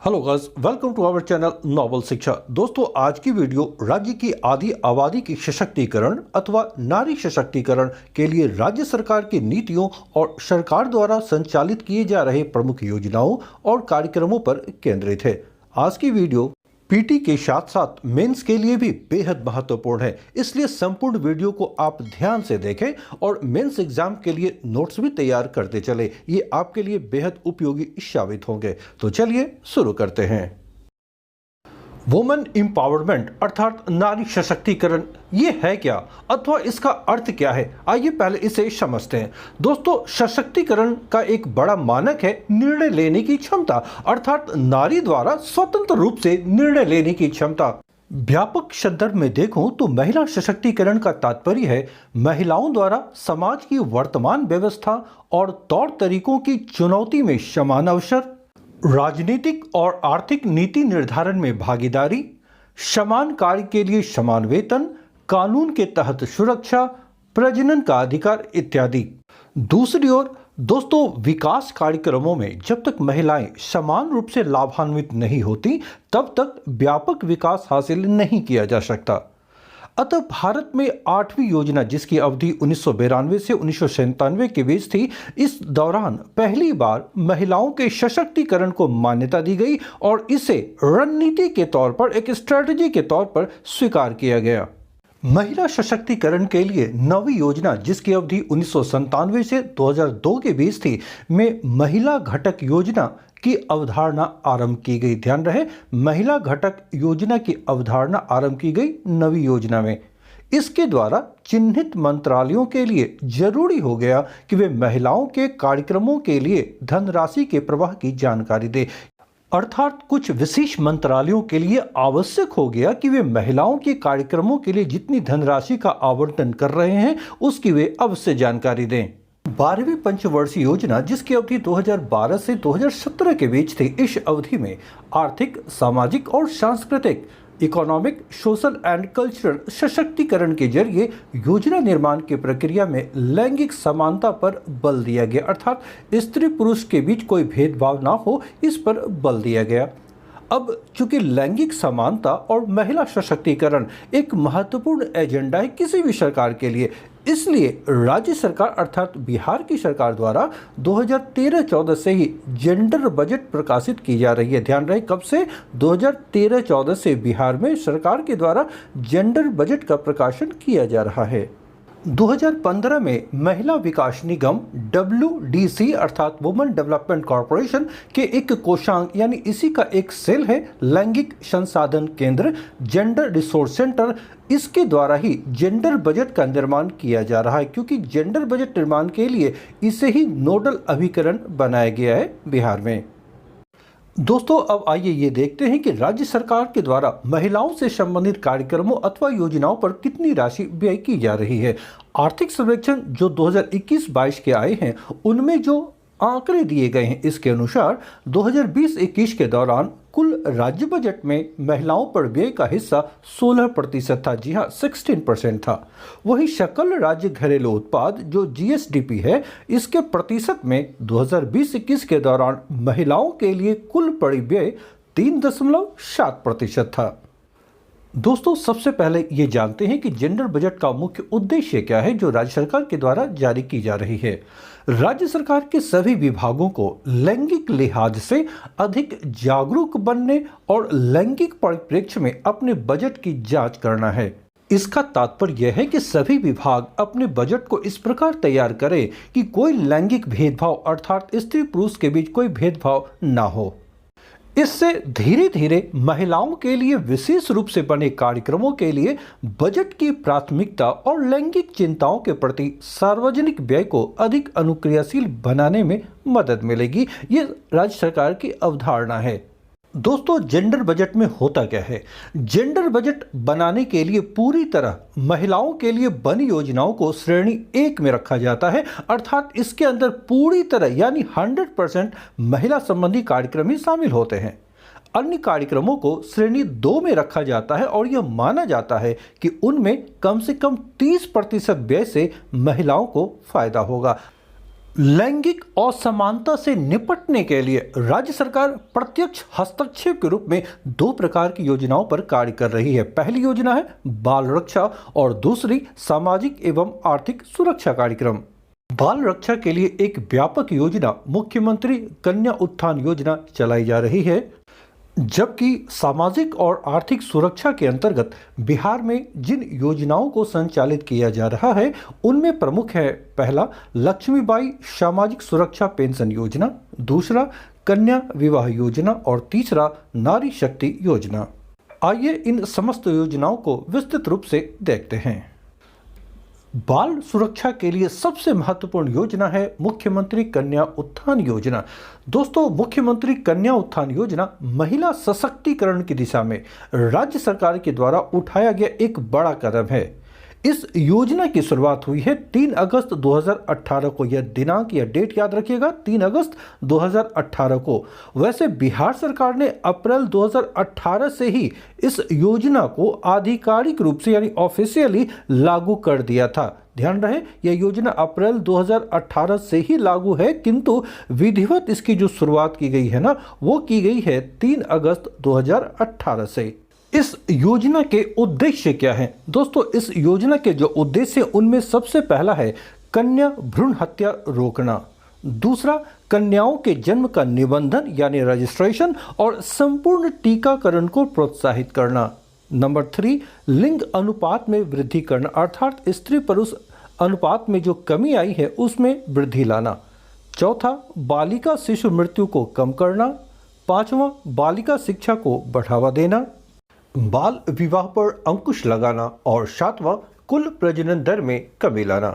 Hello guys, welcome to our channel novel Shiksha. दोस्तों, आज की वीडियो राज्य की आधी आबादी की सशक्तिकरण अथवा नारी सशक्तिकरण के लिए राज्य सरकार की नीतियों और सरकार द्वारा संचालित किए जा रहे प्रमुख योजनाओं और कार्यक्रमों पर केंद्रित है। आज की वीडियो पीटी के साथ साथ मेंस के लिए भी बेहद महत्वपूर्ण है, इसलिए संपूर्ण वीडियो को आप ध्यान से देखें और मेंस एग्जाम के लिए नोट्स भी तैयार करते चले। ये आपके लिए बेहद उपयोगी साबित होंगे। तो चलिए शुरू करते हैं। वुमेन एम्पावरमेंट अर्थात नारी सशक्तिकरण, ये है क्या अथवा इसका अर्थ क्या है? आइए पहले इसे समझते हैं। दोस्तों, सशक्तिकरण का एक बड़ा मानक है निर्णय लेने की क्षमता, अर्थात नारी द्वारा स्वतंत्र रूप से निर्णय लेने की क्षमता। व्यापक संदर्भ में देखूं तो महिला सशक्तिकरण का तात्पर्य है महिलाओं द्वारा समाज की वर्तमान व्यवस्था और तौर तरीकों की चुनौती में समान अवसर, राजनीतिक और आर्थिक नीति निर्धारण में भागीदारी, समान कार्य के लिए समान वेतन, कानून के तहत सुरक्षा, प्रजनन का अधिकार इत्यादि। दूसरी ओर दोस्तों, विकास कार्यक्रमों में जब तक महिलाएं समान रूप से लाभान्वित नहीं होती तब तक व्यापक विकास हासिल नहीं किया जा सकता। अतः भारत में 8वीं योजना, जिसकी अवधि 1992 से 1997 के बीच थी, इस दौरान पहली बार महिलाओं के सशक्तिकरण को मान्यता दी गई और इसे रणनीति के तौर पर, एक स्ट्रेटजी के तौर पर स्वीकार किया गया। महिला सशक्तिकरण के लिए 9वीं योजना, जिसकी अवधि 1997 से 2002 के बीच थी, में महिला घटक योजना की अवधारणा आरंभ की गई। ध्यान रहे, महिला घटक योजना की अवधारणा आरंभ की गई 9वीं योजना में। इसके द्वारा चिन्हित मंत्रालयों के लिए जरूरी हो गया कि वे महिलाओं के कार्यक्रमों के लिए धनराशि के प्रवाह की जानकारी दें, अर्थात कुछ विशेष मंत्रालयों के लिए आवश्यक हो गया कि वे महिलाओं के कार्यक्रमों के लिए जितनी धनराशि का आवंटन कर रहे हैं उसकी वे अवश्य जानकारी दें। 12वीं पंचवर्षीय योजना, जिसकी अवधि 2012 से 2017 के बीच थी, इस अवधि में आर्थिक, सामाजिक और सांस्कृतिक, इकोनॉमिक, सोशल एंड कल्चरल सशक्तिकरण के जरिए योजना निर्माण की प्रक्रिया में लैंगिक समानता पर बल दिया गया, अर्थात स्त्री पुरुष के बीच कोई भेदभाव ना हो, इस पर बल दिया गया। अब चूंकि लैंगिक समानता और महिला सशक्तिकरण एक महत्वपूर्ण एजेंडा है किसी भी सरकार के लिए, इसलिए राज्य सरकार अर्थात बिहार की सरकार द्वारा 2013-14 से ही जेंडर बजट प्रकाशित की जा रही है। ध्यान रहे, कब से? 2013-14 से बिहार में सरकार के द्वारा जेंडर बजट का प्रकाशन किया जा रहा है। 2015 में महिला विकास निगम WDC अर्थात वुमेन डेवलपमेंट कॉर्पोरेशन के एक कोषांग, यानी इसी का एक सेल है लैंगिक संसाधन केंद्र, जेंडर रिसोर्स सेंटर, इसके द्वारा ही जेंडर बजट का निर्माण किया जा रहा है, क्योंकि जेंडर बजट निर्माण के लिए इसे ही नोडल अभिकरण बनाया गया है बिहार में। दोस्तों, अब आइए ये देखते हैं कि राज्य सरकार के द्वारा महिलाओं से संबंधित कार्यक्रमों अथवा योजनाओं पर कितनी राशि व्यय की जा रही है। आर्थिक सर्वेक्षण जो 2021-22 के आए हैं, उनमें जो आंकड़े दिए गए हैं, इसके अनुसार 2020-21 के दौरान कुल राज्य बजट में महिलाओं पर व्यय का हिस्सा 16% था। जी हाँ, 16% था। वहीं सकल राज्य घरेलू उत्पाद जो GSDP है, इसके प्रतिशत में 2020-21 के दौरान महिलाओं के लिए कुल पड़ी व्यय 3.7% था। दोस्तों, सबसे पहले ये जानते हैं कि जेंडर बजट का मुख्य उद्देश्य क्या है जो राज्य सरकार के द्वारा जारी की जा रही है। राज्य सरकार के सभी विभागों को लैंगिक लिहाज से अधिक जागरूक बनने और लैंगिक परिप्रेक्ष्य में अपने बजट की जांच करना है। इसका तात्पर्य यह है कि सभी विभाग अपने बजट को इस प्रकार तैयार करें कि कोई लैंगिक भेदभाव अर्थात स्त्री पुरुष के बीच कोई भेदभाव ना हो। इससे धीरे धीरे महिलाओं के लिए विशेष रूप से बने कार्यक्रमों के लिए बजट की प्राथमिकता और लैंगिक चिंताओं के प्रति सार्वजनिक व्यय को अधिक अनुक्रियाशील बनाने में मदद मिलेगी। ये राज्य सरकार की अवधारणा है। दोस्तों, जेंडर बजट में होता क्या है? जेंडर बजट बनाने के लिए पूरी तरह महिलाओं के लिए बनी योजनाओं को श्रेणी 1 में रखा जाता है, अर्थात इसके अंदर पूरी तरह यानी 100% महिला संबंधी कार्यक्रम ही शामिल होते हैं। अन्य कार्यक्रमों को श्रेणी 2 में रखा जाता है और यह माना जाता है कि उनमें कम से कम 30% व्यय से महिलाओं को फायदा होगा। लैंगिक असमानता से निपटने के लिए राज्य सरकार प्रत्यक्ष हस्तक्षेप के रूप में दो प्रकार की योजनाओं पर कार्य कर रही है। पहली योजना है बाल रक्षा और दूसरी सामाजिक एवं आर्थिक सुरक्षा कार्यक्रम। बाल रक्षा के लिए एक व्यापक योजना मुख्यमंत्री कन्या उत्थान योजना चलाई जा रही है, जबकि सामाजिक और आर्थिक सुरक्षा के अंतर्गत बिहार में जिन योजनाओं को संचालित किया जा रहा है उनमें प्रमुख है पहला लक्ष्मीबाई सामाजिक सुरक्षा पेंशन योजना, दूसरा कन्या विवाह योजना और तीसरा नारी शक्ति योजना। आइए इन समस्त योजनाओं को विस्तृत रूप से देखते हैं। बाल सुरक्षा के लिए सबसे महत्वपूर्ण योजना है मुख्यमंत्री कन्या उत्थान योजना। दोस्तों, मुख्यमंत्री कन्या उत्थान योजना महिला सशक्तिकरण की दिशा में राज्य सरकार के द्वारा उठाया गया एक बड़ा कदम है। इस योजना की शुरुआत हुई है 3 अगस्त 2018 को। यह दिनांक या डेट याद रखिएगा, 3 अगस्त 2018 को। वैसे बिहार सरकार ने अप्रैल 2018 से ही इस योजना को आधिकारिक रूप से यानी ऑफिशियली लागू कर दिया था। ध्यान रहे, यह योजना अप्रैल 2018 से ही लागू है, किंतु विधिवत इसकी जो शुरुआत की गई है ना, वो की गई है 3 अगस्त 2018 से। इस योजना के उद्देश्य क्या हैं? दोस्तों, इस योजना के जो उद्देश्य उनमें सबसे पहला है कन्या भ्रूण हत्या रोकना, दूसरा कन्याओं के जन्म का निबंधन यानी रजिस्ट्रेशन और संपूर्ण टीकाकरण को प्रोत्साहित करना, नंबर 3 लिंग अनुपात में वृद्धि करना अर्थात स्त्री पुरुष अनुपात में जो कमी आई है उसमें वृद्धि लाना, चौथा बालिका शिशु मृत्यु को कम करना, पांचवा बालिका शिक्षा को बढ़ावा देना, बाल विवाह पर अंकुश लगाना और सातवां कुल प्रजनन दर में कमी लाना।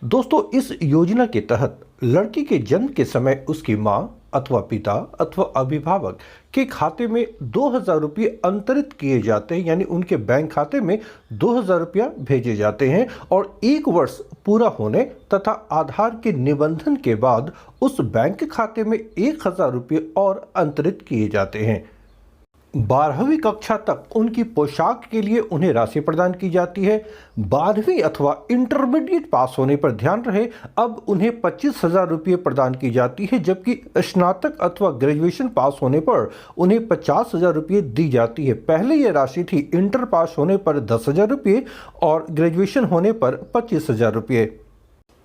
दोस्तों, इस योजना के तहत लड़की के जन्म के समय उसकी मां अथवा पिता अथवा अभिभावक के खाते में 2000 रुपये अंतरित किए जाते हैं, यानी उनके बैंक खाते में 2000 रुपया भेजे जाते हैं और 1 वर्ष पूरा होने तथा आधार के निबंधन के बाद उस बैंक खाते में 1000 रुपये और अंतरित किए जाते हैं। 12वीं कक्षा तक उनकी पोशाक के लिए उन्हें राशि प्रदान की जाती है। 12वीं अथवा इंटरमीडिएट पास होने पर ध्यान रहे अब उन्हें 25,000 रुपये प्रदान की जाती है, जबकि स्नातक अथवा ग्रेजुएशन पास होने पर उन्हें 50,000 रुपये दी जाती है। पहले यह राशि थी इंटर पास होने पर 10,000 रुपये और ग्रेजुएशन होने पर 25,000 रुपये।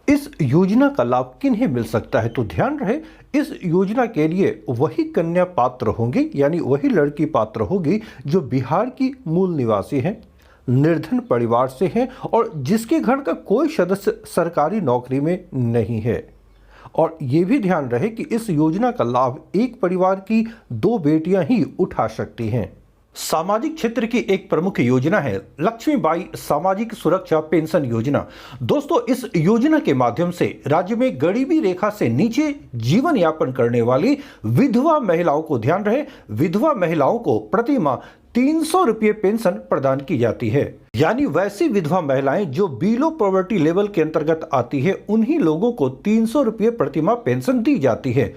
इस योजना का लाभ किन्हें मिल सकता है? तो ध्यान रहे, इस योजना के लिए वही कन्या पात्र होंगी, यानी वही लड़की पात्र होगी जो बिहार की मूल निवासी है, निर्धन परिवार से है और जिसके घर का कोई सदस्य सरकारी नौकरी में नहीं है। और ये भी ध्यान रहे कि इस योजना का लाभ एक परिवार की 2 बेटियां ही उठा सकती हैं। सामाजिक क्षेत्र की एक प्रमुख योजना है लक्ष्मीबाई सामाजिक सुरक्षा पेंशन योजना। दोस्तों, इस योजना के माध्यम से राज्य में गरीबी रेखा से नीचे जीवन यापन करने वाली विधवा महिलाओं को, ध्यान रहे, विधवा महिलाओं को प्रति माह 300 रुपये पेंशन प्रदान की जाती है। यानी वैसी विधवा महिलाएं जो बिलो पॉवर्टी लेवल के अंतर्गत आती है, उन्हीं लोगों को 300 रुपये प्रति माह पेंशन दी जाती है।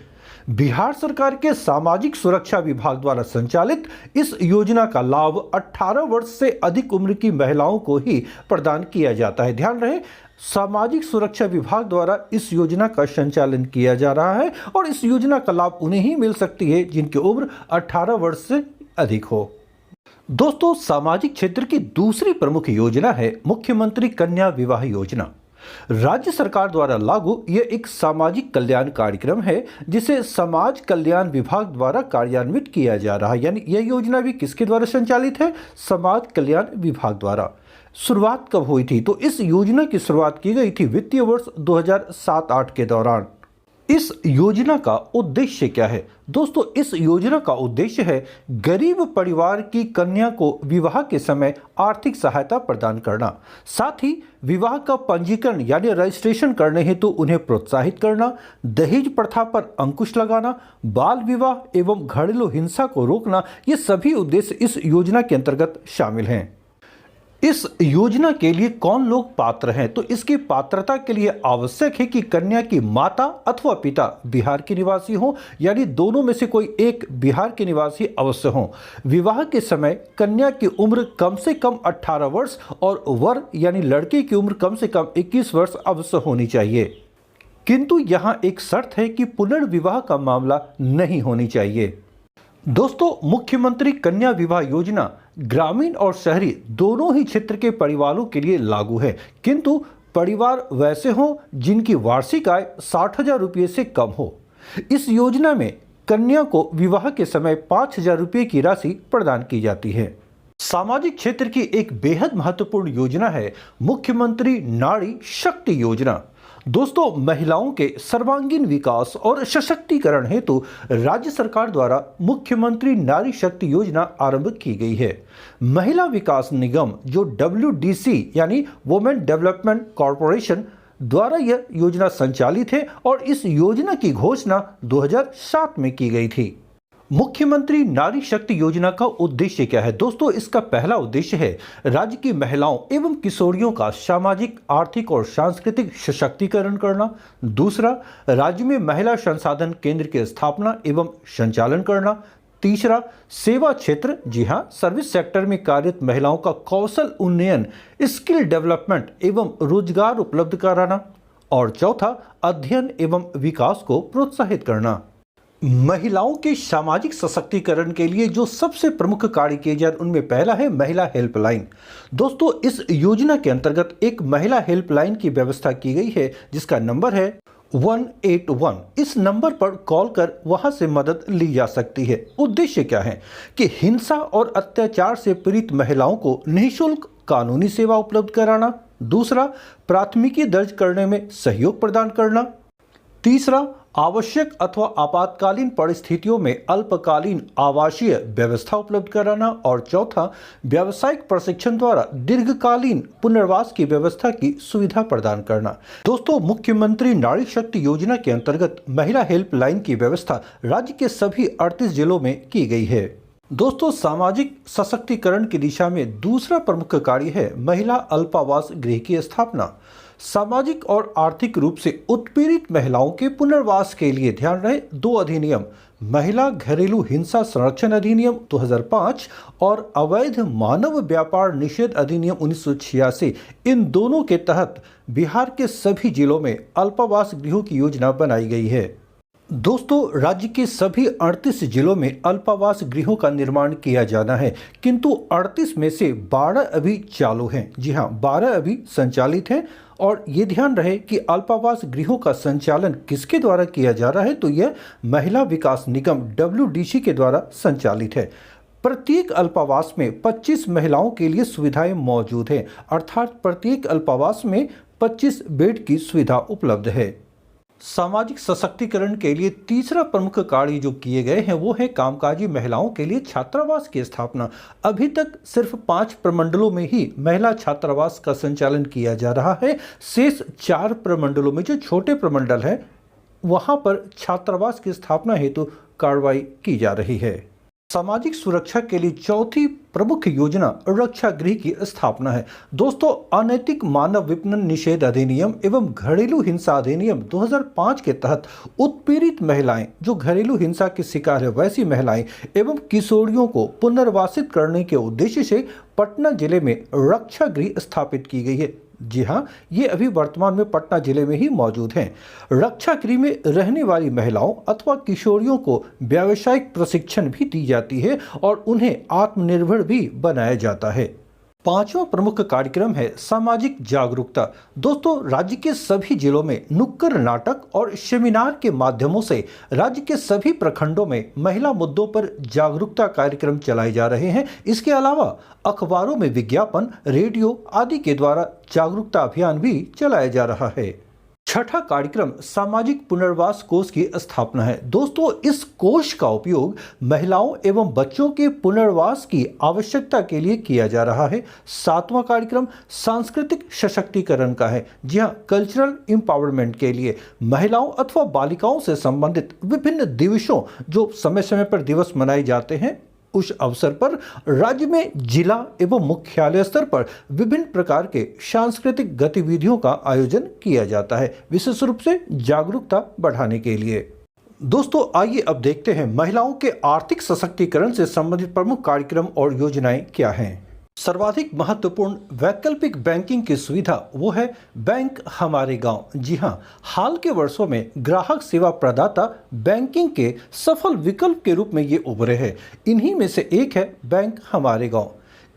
बिहार सरकार के सामाजिक सुरक्षा विभाग द्वारा संचालित इस योजना का लाभ 18 वर्ष से अधिक उम्र की महिलाओं को ही प्रदान किया जाता है। ध्यान रहे, सामाजिक सुरक्षा विभाग द्वारा इस योजना का संचालन किया जा रहा है और इस योजना का लाभ उन्हें ही मिल सकती है जिनकी उम्र 18 वर्ष से अधिक हो। दोस्तों, सामाजिक क्षेत्र की दूसरी प्रमुख योजना है मुख्यमंत्री कन्या विवाह योजना। राज्य सरकार द्वारा लागू यह एक सामाजिक कल्याण कार्यक्रम है जिसे समाज कल्याण विभाग द्वारा कार्यान्वित किया जा रहा है। यानी यह योजना भी किसके द्वारा संचालित है? समाज कल्याण विभाग द्वारा। शुरुआत कब हुई थी? तो इस योजना की शुरुआत की गई थी वित्तीय वर्ष 2007-8 के दौरान। इस योजना का उद्देश्य क्या है? दोस्तों, इस योजना का उद्देश्य है गरीब परिवार की कन्या को विवाह के समय आर्थिक सहायता प्रदान करना, साथ ही विवाह का पंजीकरण यानी रजिस्ट्रेशन करने हेतु उन्हें प्रोत्साहित करना, दहेज प्रथा पर अंकुश लगाना, बाल विवाह एवं घरेलू हिंसा को रोकना, ये सभी उद्देश्य इस योजना के अंतर्गत शामिल हैं। इस योजना के लिए कौन लोग पात्र हैं? तो इसकी पात्रता के लिए आवश्यक है कि कन्या की माता अथवा पिता बिहार के निवासी हों, यानी दोनों में से कोई एक बिहार के निवासी अवश्य हों। विवाह के समय कन्या की उम्र कम से कम 18 वर्ष और वर यानी लड़के की उम्र कम से कम 21 वर्ष अवश्य होनी चाहिए। किंतु यहाँ एक शर्त है कि पुनर्विवाह का मामला नहीं होनी चाहिए। दोस्तों, मुख्यमंत्री कन्या विवाह योजना ग्रामीण और शहरी दोनों ही क्षेत्र के परिवारों के लिए लागू है, किंतु परिवार वैसे हों जिनकी वार्षिक आय 60,000 रुपये से कम हो। इस योजना में कन्या को विवाह के समय 5,000 रुपये की राशि प्रदान की जाती है। सामाजिक क्षेत्र की एक बेहद महत्वपूर्ण योजना है मुख्यमंत्री नारी शक्ति योजना। दोस्तों, महिलाओं के सर्वांगीण विकास और सशक्तिकरण हेतु राज्य सरकार द्वारा मुख्यमंत्री नारी शक्ति योजना आरंभ की गई है। महिला विकास निगम जो WDC यानी वुमेन डेवलपमेंट कॉर्पोरेशन द्वारा यह योजना संचालित है और इस योजना की घोषणा 2007 में की गई थी। मुख्यमंत्री नारी शक्ति योजना का उद्देश्य क्या है? दोस्तों, इसका पहला उद्देश्य है राज्य की महिलाओं एवं किशोरियों का सामाजिक, आर्थिक और सांस्कृतिक सशक्तिकरण करना। दूसरा, राज्य में महिला संसाधन केंद्र की स्थापना एवं संचालन करना। तीसरा, सेवा क्षेत्र, जी हाँ, सर्विस सेक्टर में कार्यरत महिलाओं का कौशल उन्नयन, स्किल डेवलपमेंट एवं रोजगार उपलब्ध कराना। और चौथा, अध्ययन एवं विकास को प्रोत्साहित करना। महिलाओं के सामाजिक सशक्तिकरण के लिए जो सबसे प्रमुख कार्य किए जा रहे हैं उनमें पहला है महिला हेल्पलाइन। दोस्तों, इस योजना के अंतर्गत एक महिला हेल्पलाइन की व्यवस्था की गई है जिसका नंबर है 181। इस नंबर पर कॉल कर वहां से मदद ली जा सकती है। उद्देश्य क्या है कि हिंसा और अत्याचार से पीड़ित महिलाओं को निःशुल्क कानूनी सेवा उपलब्ध कराना। दूसरा, प्राथमिकी दर्ज करने में सहयोग प्रदान करना। तीसरा, आवश्यक अथवा आपातकालीन परिस्थितियों में अल्पकालीन आवासीय व्यवस्था उपलब्ध कराना। और चौथा, व्यावसायिक प्रशिक्षण द्वारा दीर्घकालीन पुनर्वास की व्यवस्था की सुविधा प्रदान करना। दोस्तों, मुख्यमंत्री नारी शक्ति योजना के अंतर्गत महिला हेल्पलाइन की व्यवस्था राज्य के सभी 38 जिलों में की गई है। दोस्तों, सामाजिक सशक्तिकरण की दिशा में दूसरा प्रमुख कार्य है महिला अल्पावास गृह की स्थापना। सामाजिक और आर्थिक रूप से उत्पीड़ित महिलाओं के पुनर्वास के लिए ध्यान रहे 2 अधिनियम, महिला घरेलू हिंसा संरक्षण अधिनियम 2005 और अवैध मानव व्यापार निषेध अधिनियम 1986, इन दोनों के तहत बिहार के सभी जिलों में अल्पावास गृहों की योजना बनाई गई है। दोस्तों, राज्य के सभी 38 जिलों में अल्पावास गृहों का निर्माण किया जाना है, किंतु 38 में से 12 अभी चालू हैं। जी हाँ, 12 अभी संचालित हैं। और ये ध्यान रहे कि अल्पावास गृहों का संचालन किसके द्वारा किया जा रहा है, तो यह महिला विकास निगम WDC के द्वारा संचालित है। प्रत्येक अल्पावास में 25 महिलाओं के लिए सुविधाएं मौजूद हैं, अर्थात प्रत्येक अल्पावास में 25 बेड की सुविधा उपलब्ध है। सामाजिक सशक्तिकरण के लिए तीसरा प्रमुख कार्य जो किए गए हैं वो है कामकाजी महिलाओं के लिए छात्रावास की स्थापना। अभी तक सिर्फ 5 प्रमंडलों में ही महिला छात्रावास का संचालन किया जा रहा है। शेष 4 प्रमंडलों में जो छोटे प्रमंडल हैं वहां पर छात्रावास की स्थापना हेतु कार्रवाई की जा रही है। सामाजिक सुरक्षा के लिए चौथी प्रमुख योजना रक्षा गृह की स्थापना है। दोस्तों, अनैतिक मानव विपणन निषेध अधिनियम एवं घरेलू हिंसा अधिनियम 2005 के तहत उत्पीड़ित महिलाएं जो घरेलू हिंसा के शिकार है वैसी महिलाएं एवं किशोरियों को पुनर्वासित करने के उद्देश्य से पटना जिले में रक्षा गृह स्थापित की गई है। जी हाँ, ये अभी वर्तमान में पटना जिले में ही मौजूद हैं। रक्षा गृह में रहने वाली महिलाओं अथवा किशोरियों को व्यावसायिक प्रशिक्षण भी दी जाती है और उन्हें आत्मनिर्भर भी बनाया जाता है। 5वां प्रमुख कार्यक्रम है सामाजिक जागरूकता। दोस्तों, राज्य के सभी जिलों में नुक्कड़ नाटक और सेमिनार के माध्यमों से राज्य के सभी प्रखंडों में महिला मुद्दों पर जागरूकता कार्यक्रम चलाए जा रहे हैं। इसके अलावा अखबारों में विज्ञापन, रेडियो आदि के द्वारा जागरूकता अभियान भी चलाया जा रहा है। 6ठा कार्यक्रम सामाजिक पुनर्वास कोष की स्थापना है। दोस्तों, इस कोष का उपयोग महिलाओं एवं बच्चों के पुनर्वास की आवश्यकता के लिए किया जा रहा है। 7वां कार्यक्रम सांस्कृतिक सशक्तिकरण का है। जी हाँ, कल्चरल एम्पावरमेंट के लिए महिलाओं अथवा बालिकाओं से संबंधित विभिन्न दिवसों जो समय समय पर दिवस मनाए जाते हैं उस अवसर पर राज्य में जिला एवं मुख्यालय स्तर पर विभिन्न प्रकार के सांस्कृतिक गतिविधियों का आयोजन किया जाता है, विशेष रूप से जागरूकता बढ़ाने के लिए। दोस्तों, आइए अब देखते हैं महिलाओं के आर्थिक सशक्तिकरण से संबंधित प्रमुख कार्यक्रम और योजनाएं क्या हैं। सर्वाधिक महत्वपूर्ण वैकल्पिक बैंकिंग की सुविधा वो है बैंक हमारे गांव। जी हां, हाल के वर्षों में ग्राहक सेवा प्रदाता बैंकिंग के सफल विकल्प के रूप में ये उभरे हैं। इन्हीं में से एक है बैंक हमारे गांव।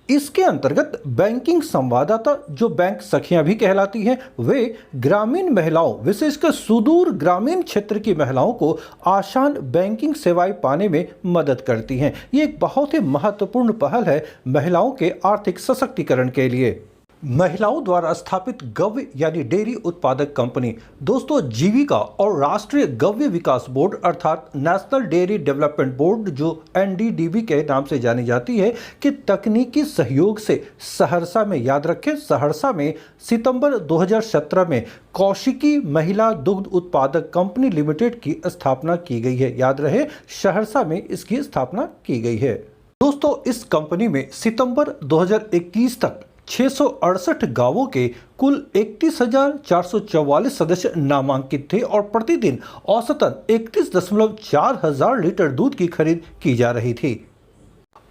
इसके अंतर्गत बैंकिंग संवाददाता, जो बैंक सखियां भी कहलाती हैं, वे ग्रामीण महिलाओं, विशेषकर सुदूर ग्रामीण क्षेत्र की महिलाओं को आसान बैंकिंग सेवाएं पाने में मदद करती हैं। ये एक बहुत ही महत्वपूर्ण पहल है महिलाओं के आर्थिक सशक्तिकरण के लिए। महिलाओं द्वारा स्थापित गव्य यानी डेयरी उत्पादक कंपनी दोस्तों जीविका और राष्ट्रीय गव्य विकास बोर्ड अर्थात नेशनल डेयरी डेवलपमेंट बोर्ड, जो एनडीडीबी के नाम से जानी जाती है, कि तकनीकी सहयोग से सहरसा में, याद रखें, सहरसा में सितंबर 2017 में कौशिकी महिला दुग्ध उत्पादक कंपनी लिमिटेड की स्थापना की गई है। याद रहे, सहरसा में इसकी स्थापना की गई है। दोस्तों, इस कंपनी में सितंबर 2021 तक 668 गांवों के कुल 31,444 सदस्य नामांकित थे और प्रतिदिन औसतन 31.4 हजार लीटर दूध की खरीद की जा रही थी।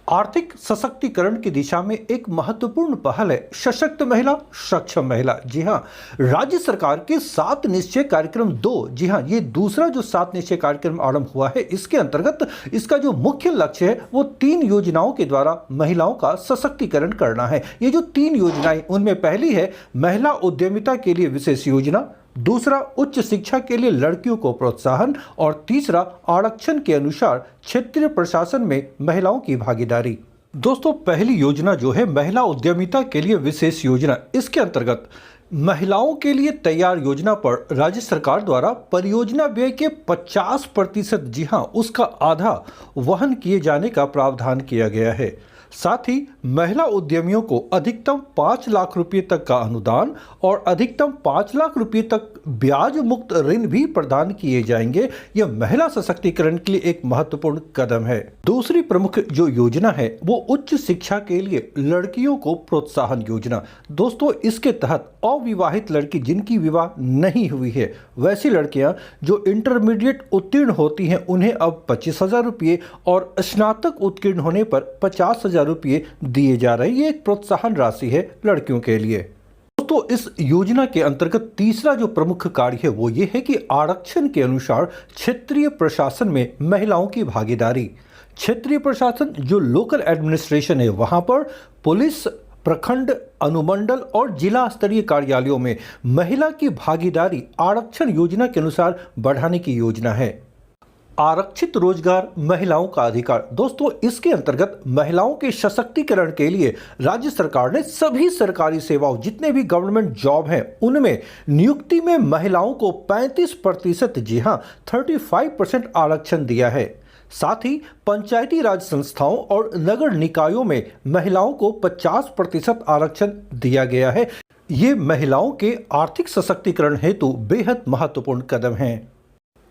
आर्थिक सशक्तिकरण की दिशा में एक महत्वपूर्ण पहल है सशक्त महिला सक्षम महिला। जी हां, राज्य सरकार के 7 निश्चय कार्यक्रम 2, जी हां, ये दूसरा जो 7 निश्चय कार्यक्रम आरंभ हुआ है, इसके अंतर्गत इसका जो मुख्य लक्ष्य है वो 3 योजनाओं के द्वारा महिलाओं का सशक्तिकरण करना है। ये जो 3 योजनाएं, उनमें पहली है महिला उद्यमिता के लिए विशेष योजना, दूसरा उच्च शिक्षा के लिए लड़कियों को प्रोत्साहन, और तीसरा आरक्षण के अनुसार क्षेत्रीय प्रशासन में महिलाओं की भागीदारी। दोस्तों, पहली योजना जो है महिला उद्यमिता के लिए विशेष योजना, इसके अंतर्गत महिलाओं के लिए तैयार योजना पर राज्य सरकार द्वारा परियोजना व्यय के 50%, जी हां, उसका आधा वहन किए जाने का प्रावधान किया गया है। साथ ही महिला उद्यमियों को अधिकतम 5 लाख रुपए तक का अनुदान और अधिकतम 5 लाख रुपए तक ब्याज मुक्त ऋण भी प्रदान किए जाएंगे। यह महिला सशक्तिकरण के लिए एक महत्वपूर्ण कदम है। दूसरी प्रमुख जो योजना है वो उच्च शिक्षा के लिए लड़कियों को प्रोत्साहन योजना। दोस्तों, इसके तहत अविवाहित लड़की जिनकी विवाह नहीं हुई है, वैसी लड़कियां जो इंटरमीडिएट उत्तीर्ण होती हैं, उन्हें अब 25,000 रुपये और स्नातक उत्तीर्ण होने पर 50,000 रुपये दिए जा रहे हैं। ये एक प्रोत्साहन राशि है लड़कियों के लिए। दोस्तों, इस योजना के अंतर्गत तीसरा जो प्रमुख कार्य है वो ये है कि आरक्षण के अनुसार क्षेत्रीय प्रशासन में महिलाओं की भागीदारी। क्षेत्रीय प्रशासन, जो लोकल एडमिनिस्ट्रेशन है, वहां पर पुलिस, प्रखंड, अनुमंडल और जिला स्तरीय कार्यालयों में महिला की भागीदारी आरक्षण योजना के अनुसार बढ़ाने की योजना है। आरक्षित रोजगार महिलाओं का अधिकार। दोस्तों, इसके अंतर्गत महिलाओं के सशक्तिकरण के लिए राज्य सरकार ने सभी सरकारी सेवाओं, जितने भी गवर्नमेंट जॉब हैं, उनमें नियुक्ति में महिलाओं को 35%, जी हां, 35% आरक्षण दिया है। साथ ही पंचायती राज संस्थाओं और नगर निकायों में महिलाओं को 50% आरक्षण दिया गया है। ये महिलाओं के आर्थिक सशक्तिकरण हेतु बेहद महत्वपूर्ण कदम हैं।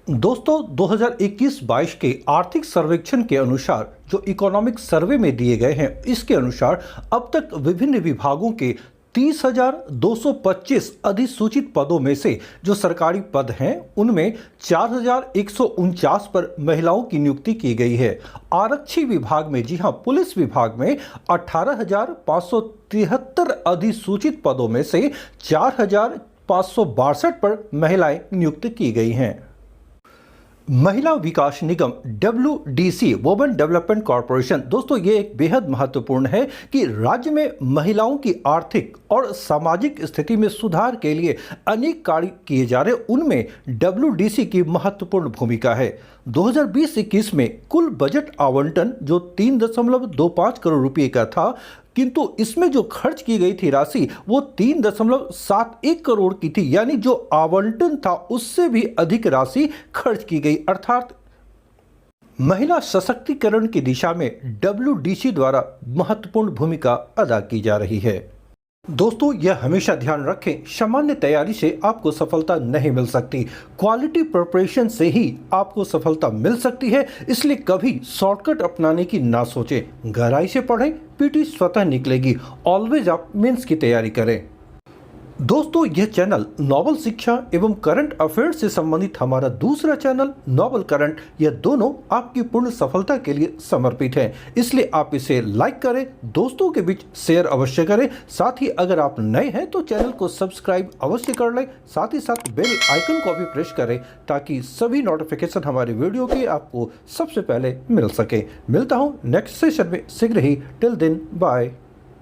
दोस्तों, 2021-22 के आर्थिक सर्वेक्षण के अनुसार, जो इकोनॉमिक सर्वे में दिए गए हैं, इसके अनुसार अब तक विभिन्न विभागों के 30,225 अधिसूचित पदों में से जो सरकारी पद हैं, उनमें 4,149 पर महिलाओं की नियुक्ति की गई है। आरक्षी विभाग में, जी हां, पुलिस विभाग में 18,573 अधिसूचित पदों में से 4,562 पर महिलाएं नियुक्त की गई हैं। महिला विकास निगम WDC, वुमेन डेवलपमेंट कॉर्पोरेशन, दोस्तों ये एक बेहद महत्वपूर्ण है कि राज्य में महिलाओं की आर्थिक और सामाजिक स्थिति में सुधार के लिए अनेक कार्य किए जा रहे हैं। उनमें WDC की महत्वपूर्ण भूमिका है। 2020-21 में कुल बजट आवंटन जो 3.25 करोड़ रुपए का था, किंतु इसमें जो खर्च की गई थी राशि वो 3.71 करोड़ की थी, यानी जो आवंटन था उससे भी अधिक राशि खर्च की गई। अर्थात महिला सशक्तिकरण की दिशा में WDC द्वारा महत्वपूर्ण भूमिका अदा की जा रही है। दोस्तों, यह हमेशा ध्यान रखें, सामान्य तैयारी से आपको सफलता नहीं मिल सकती, क्वालिटी प्रिपरेशन से ही आपको सफलता मिल सकती है। इसलिए कभी शॉर्टकट अपनाने की ना सोचें, गहराई से पढ़ें, पीटी स्वतः निकलेगी। ऑलवेज आप मेंस की तैयारी करें। दोस्तों, यह चैनल नॉवल शिक्षा एवं करंट अफेयर्स से संबंधित हमारा दूसरा चैनल नॉवल करंट, यह दोनों आपकी पूर्ण सफलता के लिए समर्पित है। इसलिए आप इसे लाइक करें, दोस्तों के बीच शेयर अवश्य करें। साथ ही अगर आप नए हैं तो चैनल को सब्सक्राइब अवश्य कर लें। साथ ही साथ बेल आइकन को भी प्रेस करें ताकि सभी नोटिफिकेशन हमारे वीडियो के आपको सबसे पहले मिल सके। मिलता हूँ नेक्स्ट सेशन में शीघ्र ही। Till then bye.